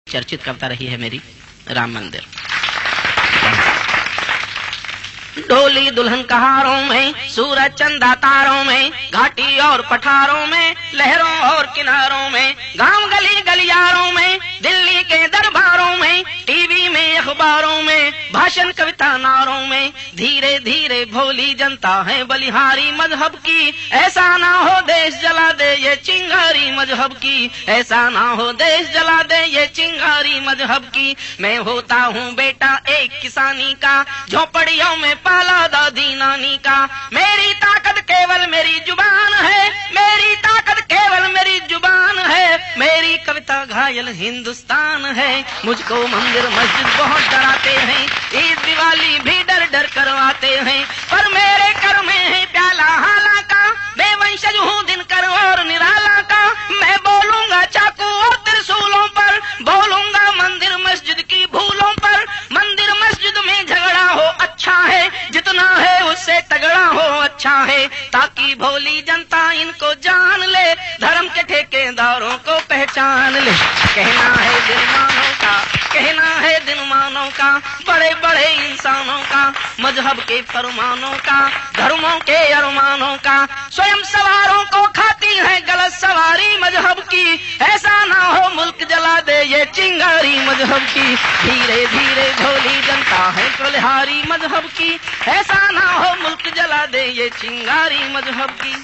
चर्चित करता रही है मेरी राम मंदिर। डोली दुल्हन कहारों में, सूरज चंदा तारों में, घाटी और पठारों में, लहरों और किनारों में, गांव गली गलियारों में, दिल्ली के दरबारों में, टीवी में अखबारों में, भाषण कविता नारों में, धीरे धीरे भोली जनता है बलिहारी मजहब की। ऐसा ना हो देश जला दे ये चिंगारी मजहब की, ऐसा ना हो देश जला दे ये चिंगारी मजहब की। मैं होता हूँ बेटा एक किसानी का, झोपड़ियों में पाला दादी नानी का। मेरी ताकत केवल मेरी जुबान है, मेरी ताकत केवल मेरी जुबान है, मेरी कविता घायल हिंदुस्तान है। मुझको मंदिर मस्जिद बहुत डराते हैं, ईद दिवाली भी डर डर करवाते हैं, पर मेरे कर में है प्याला हाला का। मैं वंशज हूँ दिनकर और निराला का। मैं बोलूंगा चाकू और त्रिशूलों पर, बोलूंगा मंदिर मस्जिद की भूलों पर। मंदिर मस्जिद में झगड़ा हो अच्छा है, जितना है उससे तगड़ा हो अच्छा है, ताकि भोली जनता इनको जान ले, धर्म के ठेकेदारों को पहचान ले। कहना है दिल मानों का, कहना है दिन मानों का, बड़े बड़े इंसानों का, मजहब के फरमानों का, धर्मों के अरमानों का। स्वयं सवारों को खाती है गलत सवारी मजहब की। ऐसा ना हो मुल्क जला दे ये चिंगारी मजहब की। धीरे धीरे भोली जनता है बलिहारी मजहब की। ऐसा ना हो मुल्क जला दे ये चिंगारी मजहब की।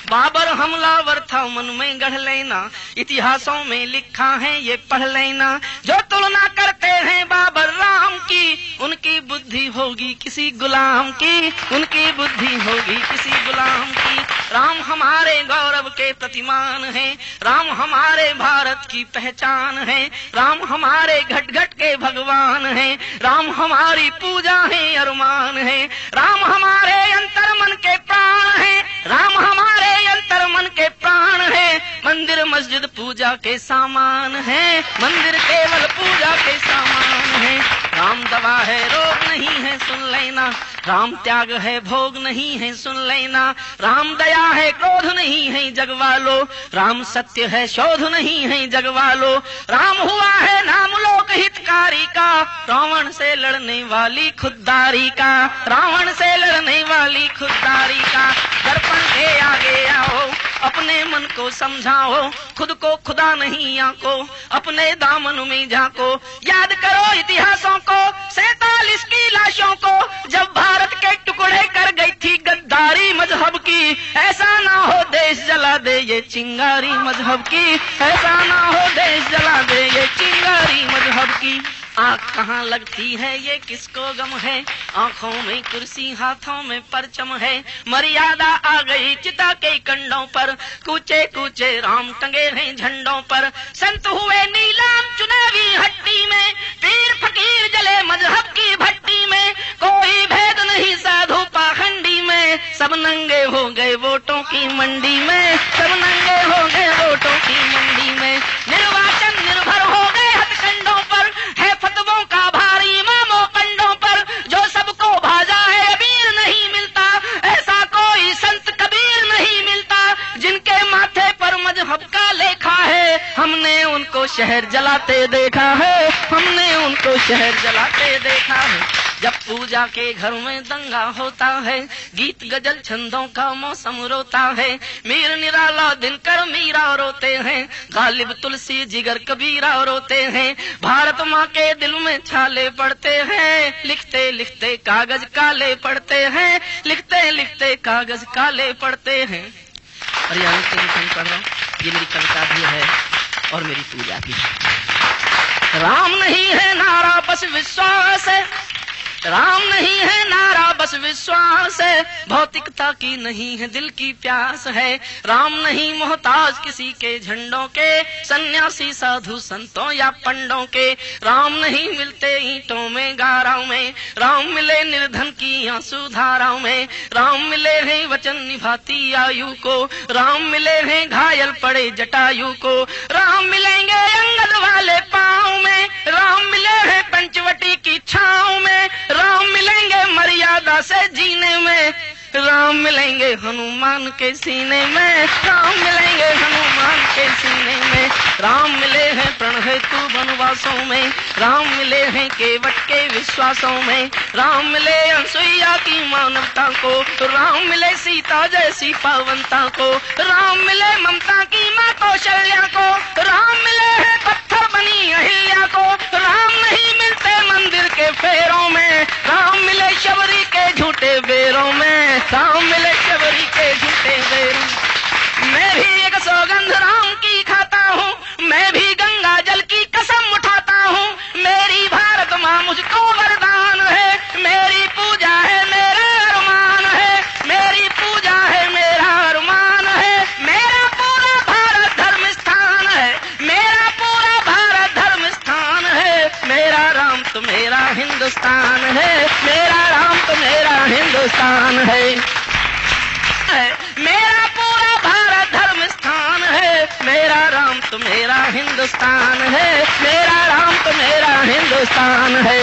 बाबर हमलावर था मन में गढ़ लेना, इतिहासों में लिखा है ये पढ़ लेना। जो तुलना करते हैं बाबर राम की, उनकी बुद्धि होगी किसी गुलाम की, उनकी बुद्धि होगी किसी गुलाम की। राम हमारे गौरव के प्रतिमान है, राम हमारे भारत की पहचान है, राम हमारे घट घट के भगवान है, राम हमारी पूजा है अरमान है, राम हमारे अंतर मन के प्राण है, राम हमारे अंतर मन के प्राण है। मंदिर मस्जिद पूजा के सामान है, मंदिर केवल पूजा के सामान है। राम दवा है रोग नहीं है सुन लेना, राम त्याग है भोग नहीं है सुन लेना। राम दया है क्रोध नहीं है जगवालो, राम सत्य है शोध नहीं है जगवालो। राम हुआ है नाम लोक हितकारी का, रावण से लड़ने वाली खुददारी का, रावण से लड़ने वाली खुददारी का। दर्पण के आगे आओ, अपने मन को समझाओ, खुद को खुदा नहीं आंको, अपने दामन में झांको। याद करो इतिहासों को, 47 की लाशों को, जब भारत के टुकड़े कर गई थी गद्दारी मजहब की। ऐसा ना हो देश जला दे ये चिंगारी मजहब की, ऐसा ना हो देश जला दे ये चिंगारी मजहब की। आँख कहाँ लगती है ये किसको गम है, आँखों में कुर्सी हाथों में परचम है। मर्यादा आ गई चिता के कंडों पर, कूचे कूचे राम टंगे हैं झंडों पर। संत हुए नीलाम चुनावी हट्टी में, पीर फकीर जले मजहब की भट्टी में। कोई भेद नहीं साधु पाखंडी में, सब नंगे हो गए वोटों की मंडी में, सब नंगे हो गए वोटों की मंडी में। निर्वाचन निर्भर हो गए हथकंडों पर, है फतवों का भारी मामो कंडों पर। जो सबको भाजा है अबीर नहीं मिलता, ऐसा कोई संत कबीर नहीं मिलता। जिनके माथे पर मजहब का लेखा है, हमने उनको शहर जलाते देखा है, हमने उनको शहर जलाते देखा है। जब पूजा के घर में दंगा होता है, गीत गजल छंदों का मौसम रोता है। मीर निराला दिनकर मीरा रोते हैं, गालिब तुलसी जिगर कबीरा रोते हैं। भारत माँ के दिल में छाले पड़ते हैं, लिखते लिखते कागज काले पड़ते हैं, लिखते लिखते कागज काले पड़ते हैं। हरियाणा से लिखन पढ़ रहा हूँ, ये मेरी कविता भी है और मेरी पूजा भी है। राम नहीं है नारा बस विश्वास है, राम नहीं है नारा बस विश्वास है, भौतिकता की नहीं है दिल की प्यास है। राम नहीं मोहताज किसी के झंडों के, सन्यासी साधु संतों या पंडों के। राम नहीं मिलते ईंटों में गाराओं में, राम मिले निर्धन की आंसू धाराओं में। राम मिले हैं वचन निभाती आयु को, राम मिले हैं घायल पड़े जटायु को। राम मिलेंगे अंगद वाले पाँव में, राम मिले हैं पंचवटी की छाँव में। राम मिलेंगे मर्यादा से जीने में, राम मिलेंगे मिलेंगे हनुमान के सीने में, राम मिलेंगे हनुमान के सीने में। राम मिले हैं प्रण हेतु वनवासों में, राम मिले हैं केवट के विश्वासों में, राम मिले अनसुईया की मानवता को, राम मिले सीता जैसी पावनता को, राम मिले ममता की माँ कौशल्या को, राम मिले हैं पत्थर बनी अहिल्या को, राम नहीं मिलते मंदिर के फेरों में, राम मिले शबरी के झूठे बेरों में, राम मिले शबरी के झूठे बेरों। मैं भी एक सौगंध राम की खाता हूँ, मैं भी गंगा जल की कसम उठाता हूँ, मेरी भारत माँ मुझको वरदान है, मेरी पूजा है मेरा अरमान है, मेरी पूजा है मेरा अरमान है, मेरा पूरा भारत धर्म स्थान है, मेरा पूरा भारत धर्म स्थान है, मेरा राम तो मेरा हिंदुस्तान है, मेरा राम तो मेरा हिंदुस्तान है, मेरा पूरा भारत धर्म स्थान है, मेरा राम तो मेरा हिंदुस्तान है, मेरा राम तो मेरा हिंदुस्तान है।